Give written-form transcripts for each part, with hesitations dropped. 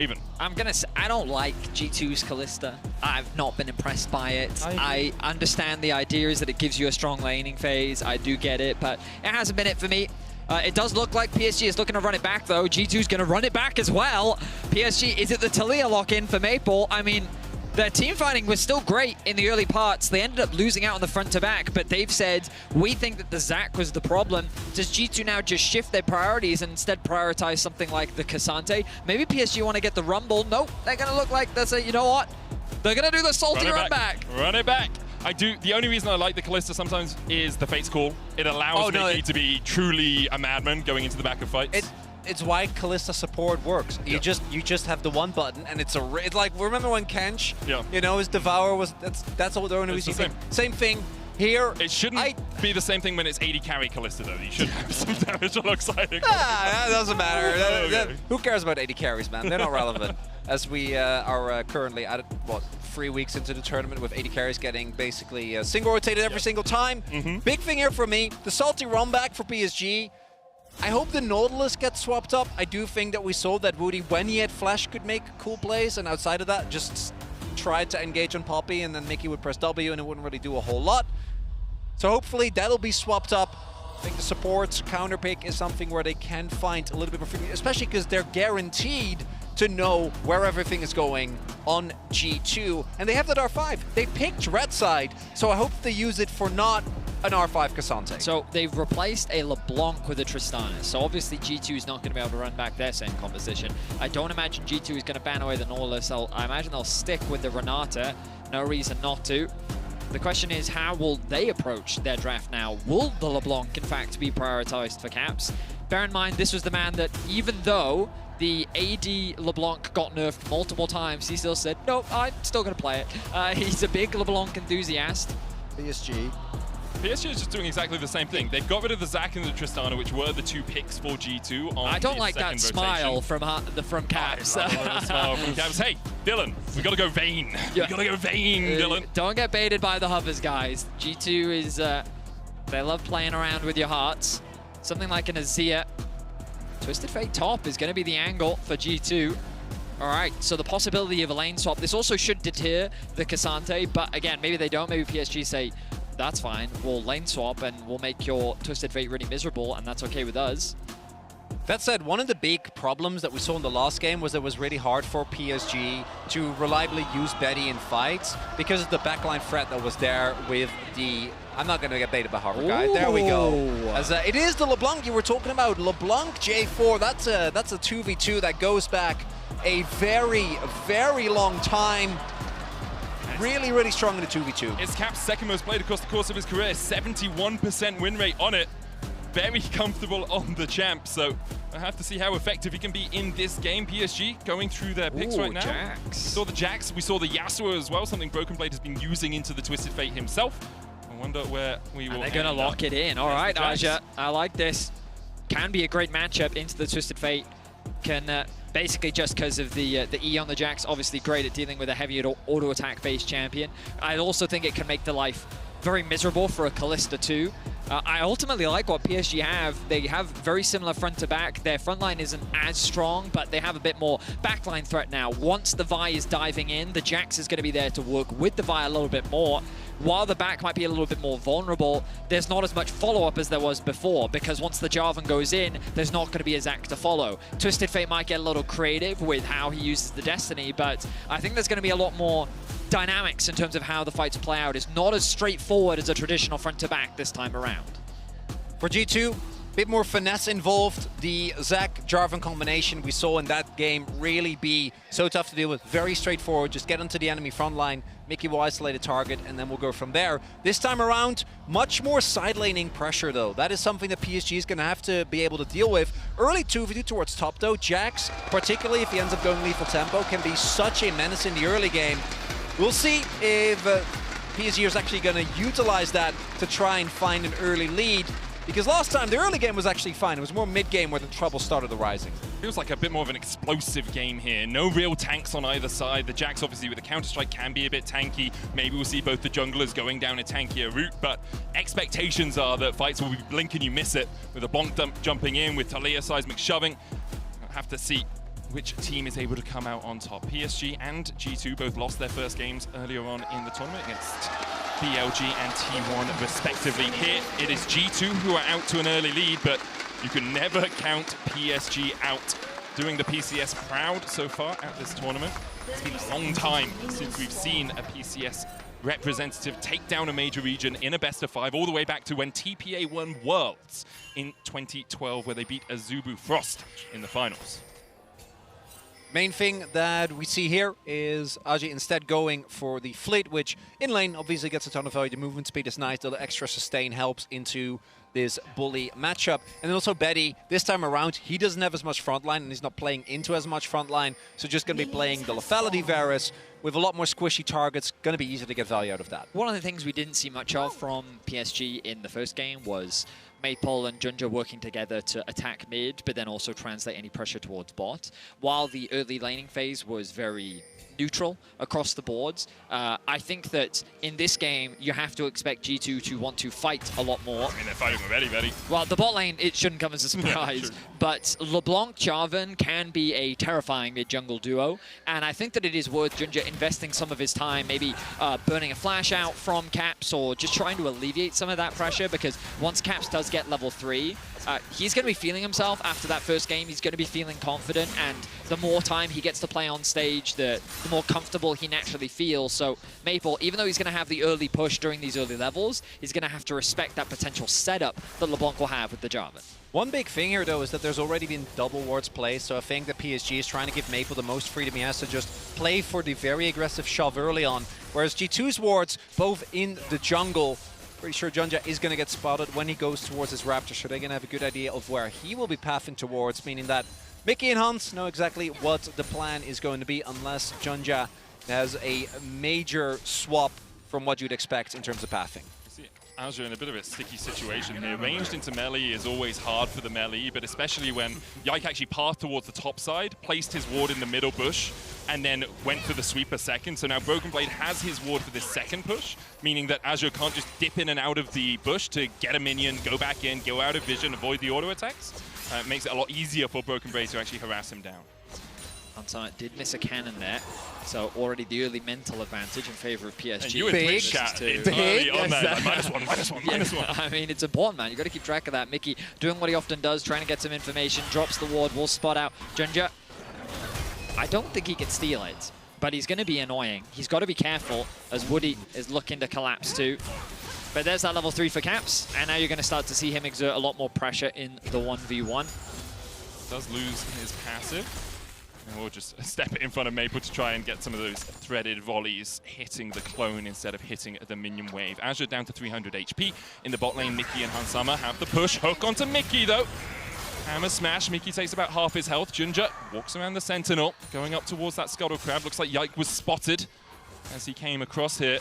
Even. I'm gonna say, I don't like G2's Kalista. I've not been impressed by it. I understand the idea is that it gives you a strong laning phase. I do get it, but it hasn't been it for me. It does look like PSG is looking to run it back, though. G2's going to run it back as well. PSG, is it the Taliyah lock-in for Maple? I mean, their team fighting was still great in the early parts. They ended up losing out on the front to back, but they've said, we think that the Zac was the problem. Does G2 now just shift their priorities and instead prioritize something like the Cassante? Maybe PSG want to get the Rumble. Nope, they're going to look like they say, you know what? They're going to do the salty run back. Run it back. I do. The only reason I like the Kalista sometimes is the Fate's Call. It allows Miky to be truly a madman going into the back of fights. It's why Kalista support works. You just have the one button, and it's like, remember when Kench, you know, his Devour was that's all the only reason. Same thing here. It shouldn't be the same thing when it's 80 carry Kalista though. You should have some damage alongside it. That doesn't matter. Who cares about 80 carries, man? They're not relevant. As we are currently at what 3 weeks into the tournament with 80 carries getting basically single rotated every single time. Big thing here for me, the salty run back for PSG. I hope the Nautilus gets swapped up. I do think that we saw that Woody, when he had Flash, could make cool plays, and outside of that, just tried to engage on Poppy, and then Miky would press W, and it wouldn't really do a whole lot. So hopefully that'll be swapped up. I think the supports counter pick is something where they can find a little bit more freedom, especially because they're guaranteed to know where everything is going on G2, and they have that R5. They picked red side, so I hope they use it for not an R5 Cassante. So they've replaced a LeBlanc with a Tristana. So obviously G2 is not going to be able to run back their same composition. I don't imagine G2 is going to ban away the Nautilus. I imagine they'll stick with the Renata. No reason not to. The question is, how will they approach their draft now? Will the LeBlanc, in fact, be prioritized for caps? Bear in mind, this was the man that, even though the AD LeBlanc got nerfed multiple times, he still said, nope, I'm still going to play it. He's a big LeBlanc enthusiast. PSG is just doing exactly the same thing. They've got rid of the Zac and the Tristana, which were the 2 picks for G2 on I don't like that rotation. smile from Caps. Smile from Caps. Hey, Dylan, we got to go Vayne. We got to go Vayne, Dylan. Don't get baited by the hovers, guys. G2 is, they love playing around with your hearts. Something like an Azir. Twisted Fate top is going to be the angle for G2. All right, so the possibility of a lane swap. This also should deter the Cassante, but again, maybe they don't. Maybe PSG say, that's fine, we'll lane swap and we'll make your Twisted Fate really miserable, and that's okay with us. That said, one of the big problems that we saw in the last game was it was really hard for PSG to reliably use Betty in fights because of the backline threat that was there with the... I'm not going to get baited by Harvard guy. There we go. As it is the LeBlanc you were talking about. LeBlanc J4, that's a 2v2 that goes back a very, very long time. Really, really strong in the 2v2. It's Cap's second most played across the course of his career. 71% win rate on it. Very comfortable on the champ. So I have to see how effective he can be in this game. PSG going through their picks right now. Jax. We saw the Jax. We saw the Yasuo as well. Something Broken Blade has been using into the Twisted Fate himself. I wonder where we will. And they're going to lock it in. All right, Azhi. I like this. Can be a great matchup into the Twisted Fate. Can basically just because of the E on the Jax, obviously great at dealing with a heavy auto attack based champion. I also think it can make the life very miserable for a Kalista too. I ultimately like what PSG have. They have very similar front to back. Their front line isn't as strong, but they have a bit more backline threat now. Once the Vi is diving in, the Jax is going to be there to work with the Vi a little bit more. While the back might be a little bit more vulnerable, there's not as much follow-up as there was before, because once the Jarvan goes in, there's not going to be a Zac to follow. Twisted Fate might get a little creative with how he uses the Destiny, but I think there's going to be a lot more dynamics in terms of how the fights play out. It's not as straightforward as a traditional front-to-back this time around. For G2, bit more finesse involved. The Zac-Jarvan combination we saw in that game really be so tough to deal with. Very straightforward. Just get onto the enemy front line, Miky will isolate a target, and then we'll go from there. This time around, much more side laning pressure, though. That is something that PSG is going to have to be able to deal with. Early 2v2 towards top, though. Jax, particularly if he ends up going lethal tempo, can be such a menace in the early game. We'll see if PSG is actually going to utilize that to try and find an early lead. Because last time, the early game was actually fine. It was more mid-game where the trouble started arising. Feels like a bit more of an explosive game here. No real tanks on either side. The Jax, obviously, with the Counter-Strike can be a bit tanky. Maybe we'll see both the junglers going down a tankier route, but expectations are that fights will be blink and you miss it, with a bonk jumping in, with Taliyah seismic shoving. I'll have to see which team is able to come out on top. PSG and G2 both lost their first games earlier on in the tournament against BLG and T1 respectively. Here it is G2 who are out to an early lead, but you can never count PSG out. Doing the PCS proud so far at this tournament. It's been a long time since we've seen a PCS representative take down a major region in a best-of-5, all the way back to when TPA won Worlds in 2012, where they beat Azubu Frost in the finals. Main thing that we see here is Azhi instead going for the fleet, which in lane obviously gets a ton of value. The movement speed is nice, the extra sustain helps into this bully matchup. And then also Betty, this time around, he doesn't have as much frontline and he's not playing into as much frontline, so just going to be playing the lethality Varus with a lot more squishy targets. Going to be easy to get value out of that. One of the things we didn't see much of from PSG in the first game was Maple and JunJia working together to attack mid, but then also translate any pressure towards bot. While the early laning phase was very neutral across the boards, I think that in this game, you have to expect G2 to want to fight a lot more. I mean, they're fighting already. Well, the bot lane, it shouldn't come as a surprise, but LeBlanc, Jarvan can be a terrifying mid-jungle duo, and I think that it is worth JunJia investing some of his time, maybe burning a flash out from Caps, or just trying to alleviate some of that pressure, because once Caps does get level 3, he's going to be feeling himself after that first game. He's going to be feeling confident, and the more time he gets to play on stage, the more comfortable he naturally feels. So Maple, even though he's going to have the early push during these early levels, he's going to have to respect that potential setup that LeBlanc will have with the Jarvan. One big thing here, though, is that there's already been double wards placed, so I think that PSG is trying to give Maple the most freedom he has to just play for the very aggressive shove early on, whereas G2's wards, both in the jungle, pretty sure JunJia is going to get spotted when he goes towards his Raptor, so they're going to have a good idea of where he will be pathing towards, meaning that Miky and Hans know exactly what the plan is going to be, unless JunJia has a major swap from what you'd expect in terms of pathing. Azure in a bit of a sticky situation here. Ranged into melee is always hard for the melee, but especially when Yike actually passed towards the top side, placed his ward in the middle bush, and then went for the sweep a second. So now Broken Blade has his ward for this second push, meaning that Azure can't just dip in and out of the bush to get a minion, go back in, go out of vision, avoid the auto attacks. It makes it a lot easier for Broken Blade to actually harass him down. Hansa did miss a cannon there, so already the early mental advantage in favor of PSG. And you were big chat early on there, like, -1. I mean, it's important, man. You got to keep track of that. Miky doing what he often does, trying to get some information, drops the ward, will spot out JunJia. I don't think he can steal it, but he's going to be annoying. He's got to be careful, as Woody is looking to collapse too. But there's that level 3 for Caps, and now you're going to start to see him exert a lot more pressure in the 1v1. Does lose his passive. And we'll just step it in front of Maple to try and get some of those threaded volleys hitting the clone instead of hitting the minion wave. Azure down to 300 HP. In the bot lane, Miky and Hansama have the push. Hook onto Miky, though. Hammer smash. Miky takes about half his health. JunJia walks around the Sentinel, going up towards that Scuttle Crab. Looks like Yike was spotted as he came across here.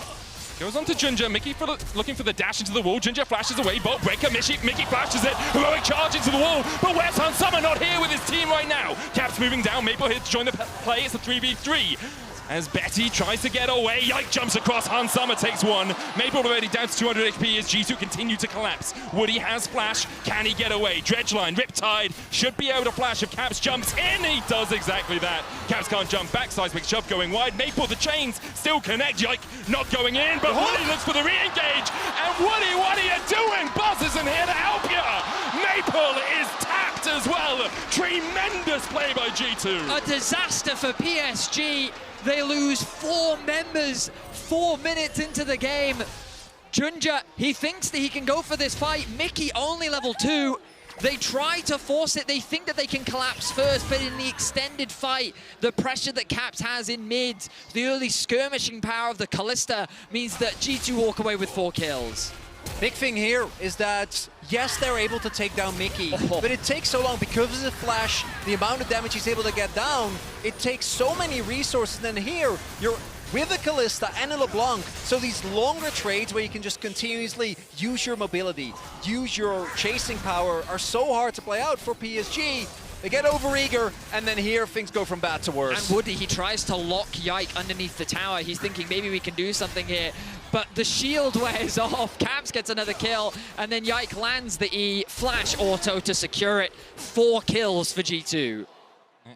Goes on to JunJia. Miky looking for the dash into the wall. JunJia flashes away. Bolt breaker. Miky flashes it. Heroic charge into the wall. But where's Hansama? Not here with his team right now. Caps moving down. Maple here to join the play. It's a 3v3. As Betty tries to get away, Yike jumps across, Hansama takes one. Maple already down to 200 HP as G2 continue to collapse. Woody has flash, can he get away? Dredgeline, Riptide, should be able to flash if Caps jumps in, he does exactly that. Caps can't jump back, seismic shove going wide. Maple, the chains still connect, Yike not going in, but Woody looks for the re-engage. And Woody, what are you doing? Boss isn't here to help you. Maple is tapped as well. Tremendous play by G2. A disaster for PSG. They lose 4 members 4 minutes into the game. JunJia, he thinks that he can go for this fight. Miky only level 2. They try to force it. They think that they can collapse first, but in the extended fight, the pressure that Caps has in mid, the early skirmishing power of the Kalista means that G2 walk away with 4 kills. Big thing here is that, yes, they're able to take down Miky, but it takes so long because of the flash, the amount of damage he's able to get down, it takes so many resources. And then here, you're with a Kalista and a LeBlanc, so these longer trades where you can just continuously use your mobility, use your chasing power are so hard to play out for PSG. They get overeager, and then here things go from bad to worse. And Woody, he tries to lock Yike underneath the tower. He's thinking maybe we can do something here, but the shield wears off. Caps gets another kill, and then Yike lands the E, flash auto to secure it. 4 kills for G2.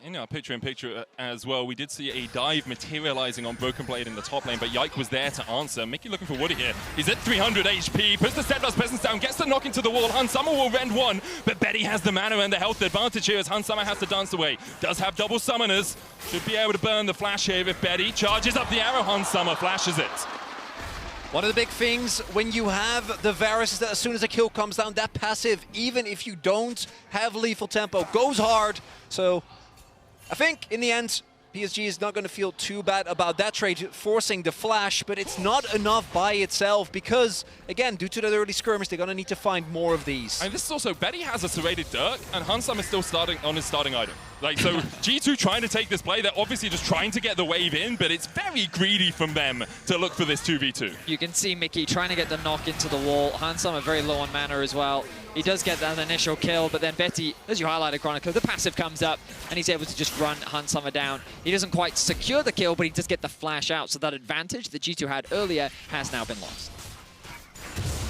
In our picture-in-picture as well, we did see a dive materializing on Broken Blade in the top lane, but Yike was there to answer. Mickey looking for Woody here. He's at 300 HP, puts the Steadfast Presence down, gets the knock into the wall. Hunsummer will rend one, but Betty has the mana and the health advantage here as Hunsummer has to dance away. Does have double summoners. Should be able to burn the flash here if Betty charges up the arrow. Hunsummer flashes it. One of the big things when you have the Varus is that as soon as a kill comes down, that passive, even if you don't have lethal tempo, goes hard. So I think in the end, PSG is not going to feel too bad about that trade forcing the flash, but it's not enough by itself because, again, due to the early skirmish, they're going to need to find more of these. And this is also, Betty has a serrated Dirk, and Hunsum is still starting on his starting item. Like, so G2 trying to take this play, they're obviously just trying to get the wave in, but it's very greedy from them to look for this 2v2. You can see Mickey trying to get the knock into the wall. Hunsummer very low on mana as well. He does get that initial kill, but then Betty, as you highlighted, Chronicle, the passive comes up, and he's able to just run Hunsummer down. He doesn't quite secure the kill, but he does get the flash out, so that advantage that G2 had earlier has now been lost.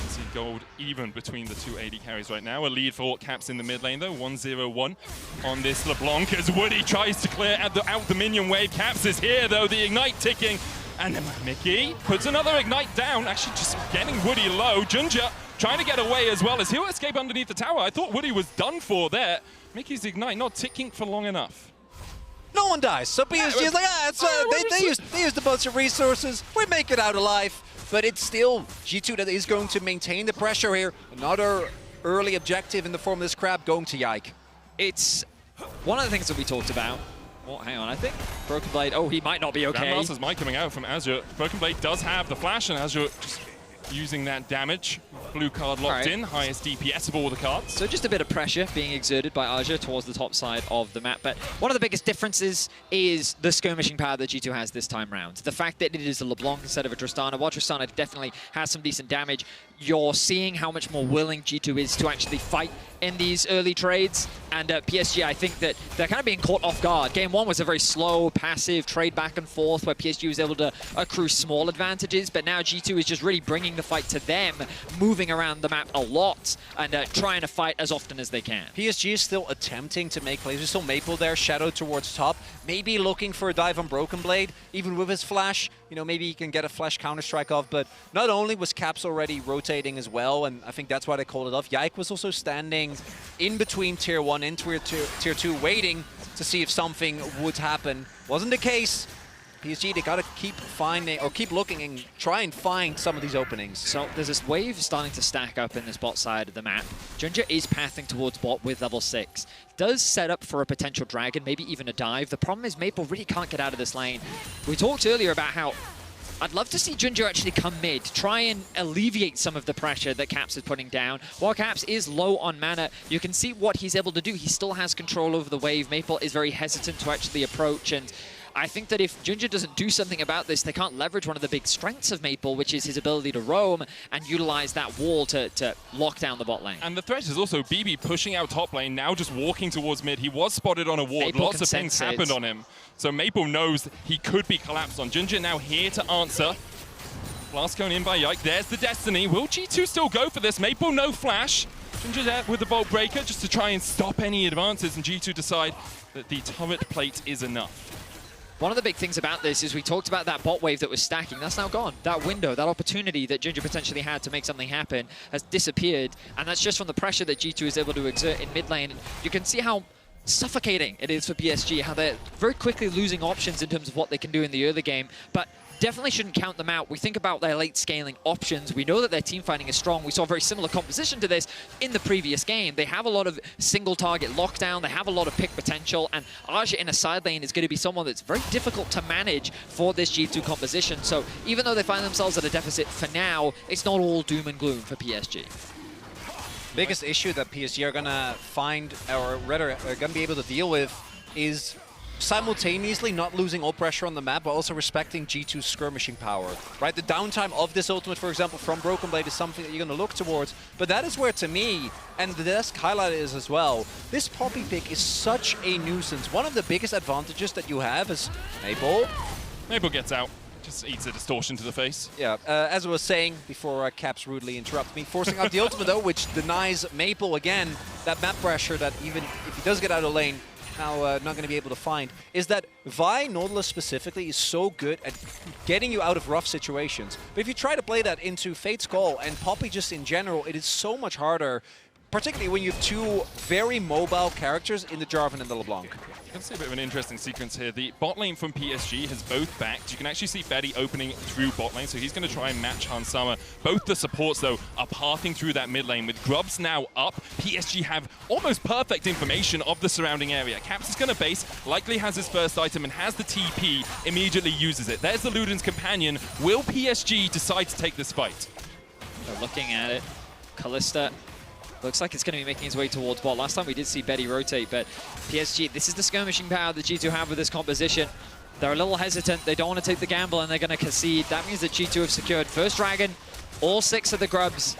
See gold even between the two AD carries right now. A lead for Caps in the mid lane, though, 1-0-1 on this LeBlanc as Woody tries to clear out the minion wave. Caps is here, though, the Ignite ticking, and then Mickey puts another Ignite down, actually just getting Woody low. JunJia trying to get away as well as he'll escape underneath the tower. I thought Woody was done for there. Mickey's Ignite not ticking for long enough. No one dies, so PSG is like, they used a bunch of resources, we make it out alive. But it's still G2 that is going to maintain the pressure here. Another early objective in the form of this crab going to Yike. It's one of the things that we talked about. Oh, hang on, I think Broken Blade, oh, he might not be okay. Grandmaster's might coming out from Azure. Broken Blade does have the flash, and Azure just using that damage. Blue card locked in, highest DPS of all the cards. So just a bit of pressure being exerted by Azure towards the top side of the map. But one of the biggest differences is the skirmishing power that G2 has this time round. The fact that it is a LeBlanc instead of a Tristana. While Tristana definitely has some decent damage, you're seeing how much more willing G2 is to actually fight in these early trades. And PSG, I think that they're kind of being caught off guard. Game 1 was a very slow, passive trade back and forth where PSG was able to accrue small advantages, but now G2 is just really bringing the fight to them, moving around the map a lot and trying to fight as often as they can. PSG is still attempting to make plays. There's still Maple there, Shadow towards top, maybe looking for a dive on Broken Blade, even with his flash. You know, maybe he can get a flash counter-strike off, but not only was Caps already rotating as well, and I think that's why they called it off, Yike was also standing in between Tier 1 and Tier 2, waiting to see if something would happen. Wasn't the case. PSG, they gotta keep finding, or keep looking and try and find some of these openings. So there's this wave starting to stack up in this bot side of the map. JunJia is pathing towards bot with level 6. Does set up for a potential dragon, maybe even a dive. The problem is Maple really can't get out of this lane. We talked earlier about how I'd love to see JunJia actually come mid, try and alleviate some of the pressure that Caps is putting down. While Caps is low on mana, you can see what he's able to do. He still has control over the wave. Maple is very hesitant to actually approach, and I think that if JunJia doesn't do something about this, they can't leverage one of the big strengths of Maple, which is his ability to roam and utilize that wall to lock down the bot lane. And the threat is also BB pushing out top lane, now just walking towards mid. He was spotted on a ward. Maple Lots of things happened on him. So Maple knows he could be collapsed on. JunJia now here to answer. Blast going in by Yike. There's the Destiny. Will G2 still go for this? Maple no flash. JunJia there with the Bolt Breaker just to try and stop any advances, and G2 decide that the turret plate is enough. One of the big things about this is we talked about that bot wave that was stacking. That's now gone. That window, that opportunity that JunJia potentially had to make something happen has disappeared. And that's just from the pressure that G2 is able to exert in mid lane. You can see how suffocating it is for PSG, how they're very quickly losing options in terms of what they can do in the early game. But definitely shouldn't count them out. We think about their late scaling options. We know that their team fighting is strong. We saw a very similar composition to this in the previous game. They have a lot of single target lockdown. They have a lot of pick potential. And Azhi in a side lane is going to be someone that's very difficult to manage for this G2 composition. So even though they find themselves at a deficit for now, it's not all doom and gloom for PSG. Biggest issue that PSG are going to find, or rather are going to be able to deal with, is simultaneously not losing all pressure on the map, but also respecting G2's skirmishing power, right? The downtime of this ultimate, for example, from Broken Blade is something that you're going to look towards, but that is where, to me, and the desk highlight is as well, this Poppy pick is such a nuisance. One of the biggest advantages that you have is Maple. Maple gets out. Just eats a distortion to the face. Yeah, as I was saying before Caps rudely interrupted me, forcing out the ultimate though, which denies Maple, again, that map pressure that even if he does get out of lane, now not going to be able to find is that Vi, Nautilus specifically, is so good at getting you out of rough situations. But if you try to play that into Fate's Call and Poppy just in general, it is so much harder, particularly when you have two very mobile characters in the Jarvan and the LeBlanc. You can see a bit of an interesting sequence here. The bot lane from PSG has both backed. You can actually see Vedi opening through bot lane, so he's going to try and match Hansama. Both the supports, though, are pathing through that mid lane. With Grubs now up, PSG have almost perfect information of the surrounding area. Caps is going to base, likely has his first item and has the TP, immediately uses it. There's the Luden's Companion. Will PSG decide to take this fight? They're looking at it. Kalista looks like it's going to be making his way towards bot. Last time we did see Vedi rotate, but PSG, this is the skirmishing power that G2 have with this composition. They're a little hesitant. They don't want to take the gamble, and they're going to concede. That means that G2 have secured first dragon, all 6 of the grubs.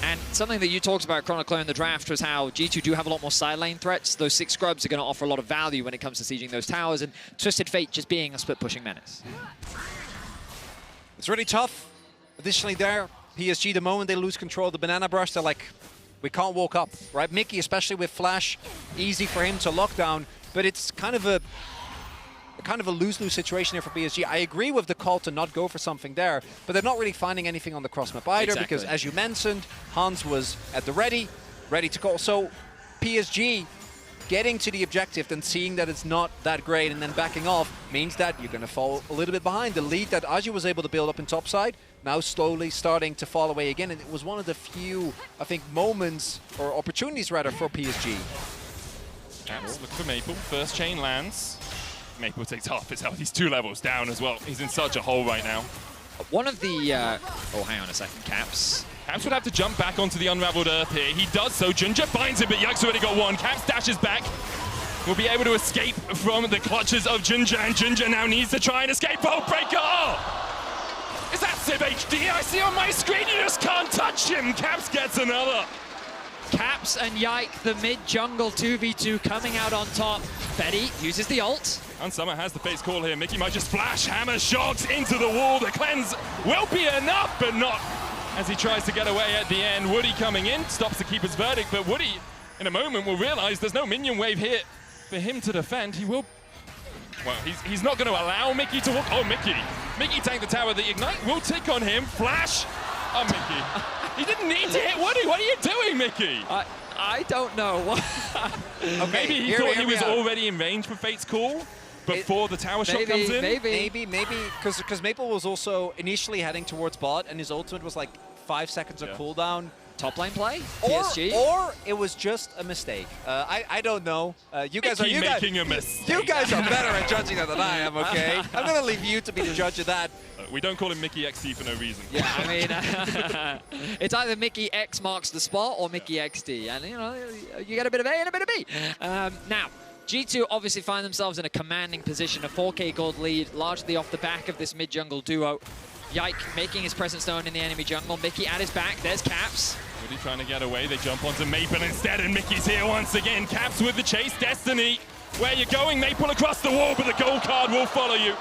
And something that you talked about, Chronicler, in the draft was how G2 do have a lot more side lane threats. Those 6 scrubs are going to offer a lot of value when it comes to sieging those towers, and Twisted Fate just being a split-pushing menace. It's really tough. Additionally there, PSG, the moment they lose control of the banana brush, they're like, we can't walk up, right? Mickey, especially with Flash, easy for him to lock down, but it's kind of a lose-lose situation here for PSG. I agree with the call to not go for something there, but they're not really finding anything on the cross map either, because as you mentioned, Hans was at the ready to call. So PSG getting to the objective, then seeing that it's not that great and then backing off means that you're going to fall a little bit behind. The lead that Azhi was able to build up in topside, now slowly starting to fall away again, and it was one of the few, I think, moments, or opportunities rather, for PSG. Caps look for Maple, first chain lands. Maple takes half his health, he's 2 levels down as well. He's in such a hole right now. One of the, oh, hang on a second, Caps would have to jump back onto the Unraveled Earth here. He does so. JunJia finds him, but Yike's already got one. Caps dashes back. Will be able to escape from the clutches of JunJia, and JunJia now needs to try and escape. Oh, breaker! Oh! Is that Civ HD? I see on my screen, you just can't touch him. Caps gets another. Caps and Yike, the mid-jungle 2v2 coming out on top. Vedi uses the ult. Hansama has the face call here. Mickey might just flash, hammer, shots into the wall. The cleanse will be enough, but not as he tries to get away at the end. Woody coming in, stops the keeper's verdict, but Woody, in a moment, will realize there's no minion wave here for him to defend. He will... Well, he's not going to allow Mickey to walk... Oh, Mickey tanked the tower. The Ignite will tick on him. Flash! Oh, Mickey. He didn't need to hit Woody. What are you doing, Mickey? I don't know. Okay, maybe he thought he was already in range for Fate's Call before the tower shot comes in? Maybe, because Maple was also initially heading towards bot, and his ultimate was like 5 seconds of cooldown. Top lane play, PSG? Or it was just a mistake. I don't know. You guys are making a mistake. You guys are better at judging that than I am, okay? I'm going to leave you to be the judge of that. We don't call him MikyXD for no reason. Yeah, I mean, it's either MikyX marks the spot or MikyXD, and you know, you get a bit of A and a bit of B. Now, G2 obviously find themselves in a commanding position, a 4K gold lead, largely off the back of this mid-jungle duo. Yike making his presence known in the enemy jungle. Mickey at his back, there's Caps. Woody trying to get away, they jump onto Maple instead, and Mickey's here once again. Caps with the chase, Destiny. Where you going? Maple across the wall, but the gold card will follow you.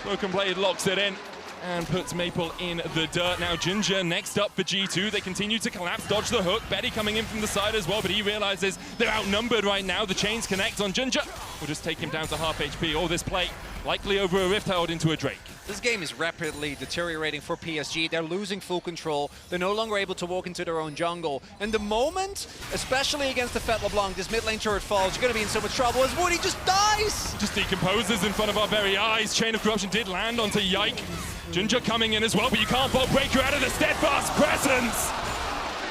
Broken Blade locks it in and puts Maple in the dirt. Now JunJia next up for G2. They continue to collapse, dodge the hook. Betty coming in from the side as well, but he realizes they're outnumbered right now. The chains connect on JunJia. We'll just take him down to half HP. All this play likely over a Rift Herald into a Drake. This game is rapidly deteriorating for PSG. They're losing full control. They're no longer able to walk into their own jungle. And the moment, especially against the Fet LeBlanc, this mid lane turret falls, you're going to be in so much trouble as Woody just dies! Just decomposes in front of our very eyes. Chain of Corruption did land onto Yike. JunJia coming in as well, but you can't bolt Breaker out of the steadfast presence!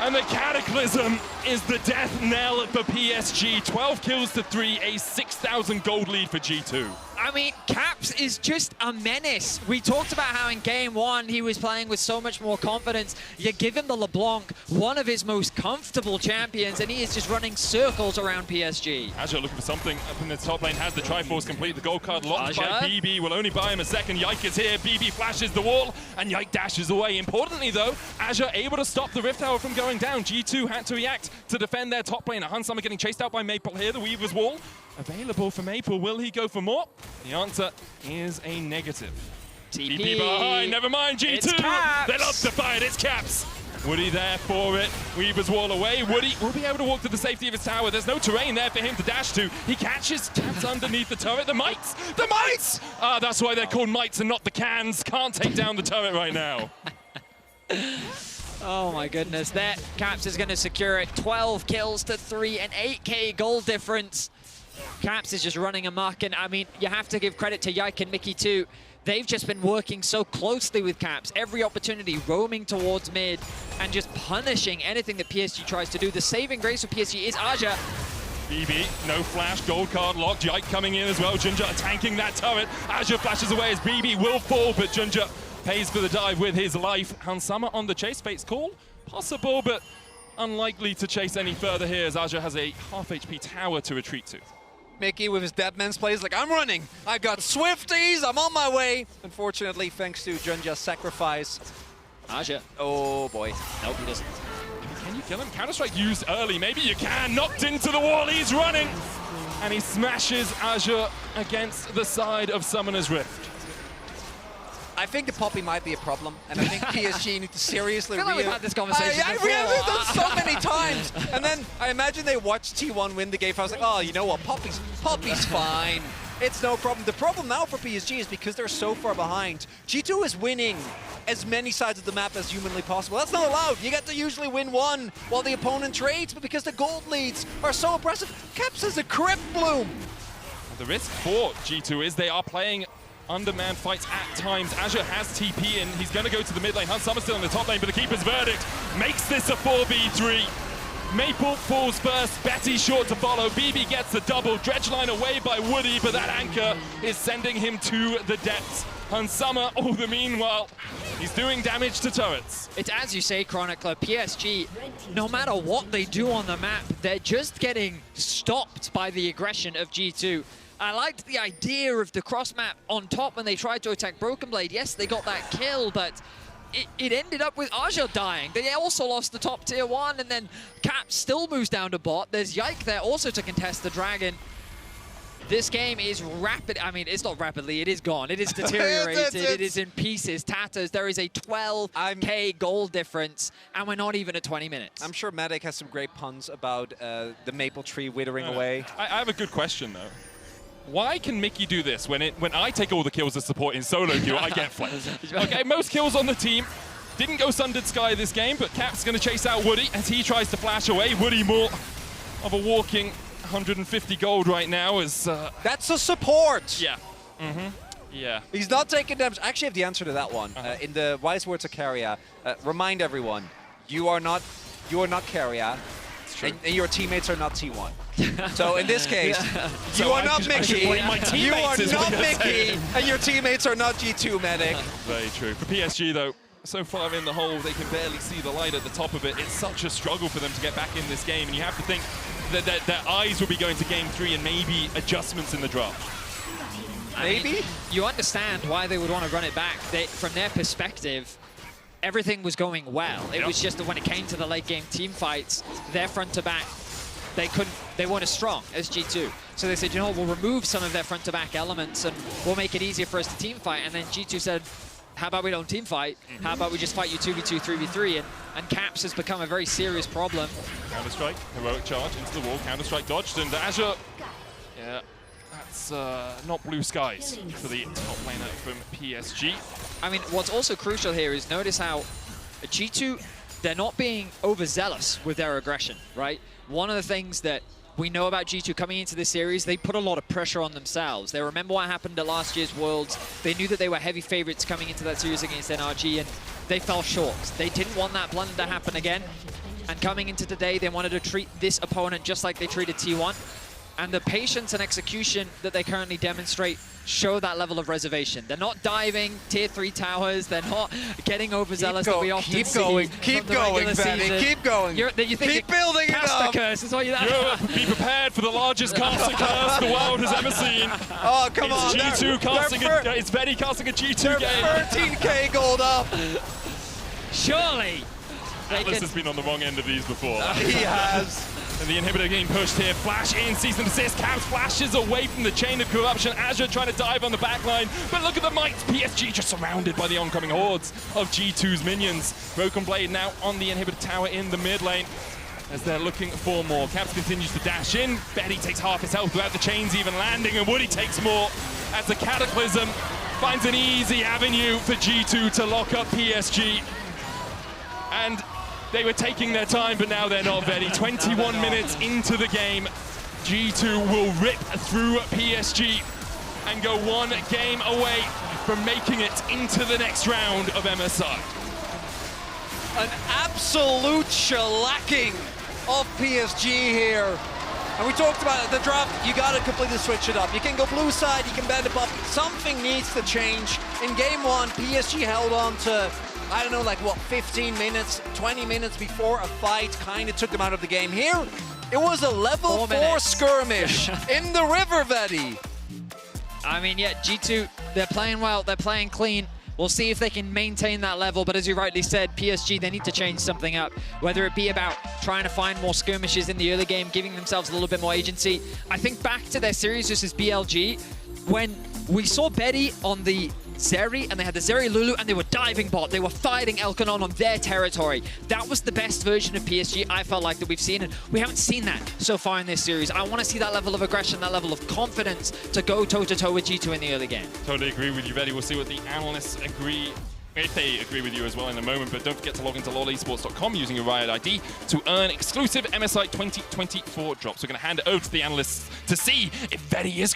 And the Cataclysm is the death knell for PSG. 12 kills to 3, a 6,000 gold lead for G2. I mean, Caps is just a menace. We talked about how in game one he was playing with so much more confidence. You give him the LeBlanc, one of his most comfortable champions, and he is just running circles around PSG. Azhi looking for something up in the top lane, has the Triforce complete. The gold card locked by BB, will only buy him a second. Yike is here, BB flashes the wall, and Yike dashes away. Importantly though, Azhi able to stop the Rift Tower from going down. G2 had to react to defend their top lane. Hansama getting chased out by Maple here, the Weaver's Wall. Available for Maple, will he go for more? The answer is a negative. TP behind, never mind, G2! They love to fight, it's Caps! Woody there for it. Weaver's wall away. Woody will be able to walk to the safety of his tower. There's no terrain there for him to dash to. He catches, taps underneath the turret. The mites! The mites! Ah, that's why they're called mites and not the cans. Can't take down the turret right now. Oh my goodness, there, Caps is going to secure it. 12 kills to 3, an 8k goal difference. Caps is just running amok, and I mean, you have to give credit to Yike and Miky too. They've just been working so closely with Caps. Every opportunity, roaming towards mid, and just punishing anything that PSG tries to do. The saving grace for PSG is Azhi. BB, no flash, gold card locked. Yike coming in as well. JunJia tanking that turret. Azhi flashes away as BB will fall, but JunJia pays for the dive with his life. Hansama on the chase. Fate's call, possible, but unlikely to chase any further here as Azhi has a half HP tower to retreat to. Miky with his Deadman's plays like, I'm running, I've got Swifties, I'm on my way. Unfortunately, thanks to JunJia's sacrifice. Azhi. Oh boy. Nope, he doesn't. Can you kill him? Counter-Strike used early, maybe you can. Knocked into the wall, he's running. And he smashes Azhi against the side of Summoner's Rift. I think the Poppy might be a problem, and I think PSG need to seriously I feel like we've had this conversation before. We have done so many times. And then I imagine they watched T1 win the game. I was like, oh, you know what, Poppy's fine. It's no problem. The problem now for PSG is because they're so far behind. G2 is winning as many sides of the map as humanly possible. That's not allowed. You get to usually win one while the opponent trades, but because the gold leads are so oppressive, Caps has a Crypt Bloom. The risk for G2 is they are playing undermanned fights at times. Azhi has TP in. He's going to go to the mid lane. Hansama still in the top lane, but the keeper's verdict makes this a 4v3. Maple falls first. Betty short to follow. BB gets the double. Dredgeline away by Woody, but that anchor is sending him to the depths. Hansama, all the meanwhile, he's doing damage to turrets. It's as you say, Chronicler, PSG, no matter what they do on the map, they're just getting stopped by the aggression of G2. I liked the idea of the cross map on top when they tried to attack Broken Blade. Yes, they got that kill, but it ended up with Azhi dying. They also lost the top tier 1, and then Cap still moves down to bot. There's Yike there also to contest the Dragon. This game is rapid. I mean, it's not rapidly, it is gone. It is deteriorated. It is in pieces, tatters. There is a 12k goal difference, and we're not even at 20 minutes. I'm sure Medic has some great puns about the maple tree withering away. I have a good question, though. Why can Miky do this when I take all the kills as support in solo queue, I get flanked? Okay, most kills on the team. Didn't go Sundered Sky this game, but Cap's going to chase out Woody as he tries to flash away. Woody more of a walking 150 gold right now as... That's a support! Yeah. Yeah. He's not taking damage. I actually have the answer to that one. In the wise words of Keria, remind everyone, you are not Keria, and your teammates are not T1. So in this case, you are not Miky, you are not Miky, and your teammates are not G2 Medic. Very true. For PSG though, so far in the hole, they can barely see the light at the top of it. It's such a struggle for them to get back in this game, and you have to think that their eyes will be going to game 3 and maybe adjustments in the draft. Maybe? I mean, you understand why they would want to run it back. From their perspective, everything was going well. It was just that when it came to the late game team fights, their front to back, they weren't as strong as G2. So they said, you know what, we'll remove some of their front to back elements and we'll make it easier for us to team fight. And then G2 said, how about we don't team fight? How about we just fight you 2v2, 3v3? And Caps has become a very serious problem. Counter-Strike, heroic charge into the wall, Counter-Strike dodged, and Azhi, yeah, that's not blue skies for the top laner from PSG. I mean, what's also crucial here is notice how G2, they're not being overzealous with their aggression, right? One of the things that we know about G2 coming into this series, they put a lot of pressure on themselves. They remember what happened at last year's Worlds. They knew that they were heavy favorites coming into that series against NRG, and they fell short. They didn't want that blunder to happen again. And coming into today, they wanted to treat this opponent just like they treated T1. And the patience and execution that they currently demonstrate show that level of reservation. They're not diving tier 3 towers. They're not getting overzealous that we often see. Keep going, Vedius. Keep going. Keep building it up. Curse is what you're Be prepared for the largest casting curse the world has ever seen. Oh, come on. It's G2 casting it's Vedi casting a G2 game. 13k gold up. Surely. Atlas has been on the wrong end of these before. He has. And the inhibitor getting pushed here. Flash in, season assist. Caps flashes away from the chain of corruption. Azhi trying to dive on the backline. But look at the might. PSG just surrounded by the oncoming hordes of G2's minions. Broken Blade now on the inhibitor tower in the mid lane as they're looking for more. Caps continues to dash in. Betty takes half his health without the chains even landing. And Woody takes more as the Cataclysm finds an easy avenue for G2 to lock up PSG. And they were taking their time, but now they're not ready. 21 minutes into the game, G2 will rip through PSG and go one game away from making it into the next round of MSI. An absolute shellacking of PSG here. And we talked about it, the draft, you gotta completely switch it up. You can go blue side, you can bend it up. Something needs to change. In game one, PSG held on to, I don't know, like what, 15 minutes, 20 minutes before a fight kind of took them out of the game. Here, it was a level 4 skirmish in the river, Vedi. I mean, yeah, G2, they're playing well, they're playing clean. We'll see if they can maintain that level, but as you rightly said, PSG, they need to change something up, whether it be about trying to find more skirmishes in the early game, giving themselves a little bit more agency. I think back to their series versus BLG, when we saw Betty on the Zeri, and they had the Zeri Lulu, and they were diving bot. They were fighting Elkanon on their territory. That was the best version of PSG I felt like that we've seen, and we haven't seen that so far in this series. I want to see that level of aggression, that level of confidence to go toe-to-toe with G2 in the early game. Totally agree with you, Vedi. We'll see what the analysts agree, if they agree with you as well in a moment, but don't forget to log into lolesports.com using your Riot ID to earn exclusive MSI 2024 drops. We're going to hand it over to the analysts to see if Vedi is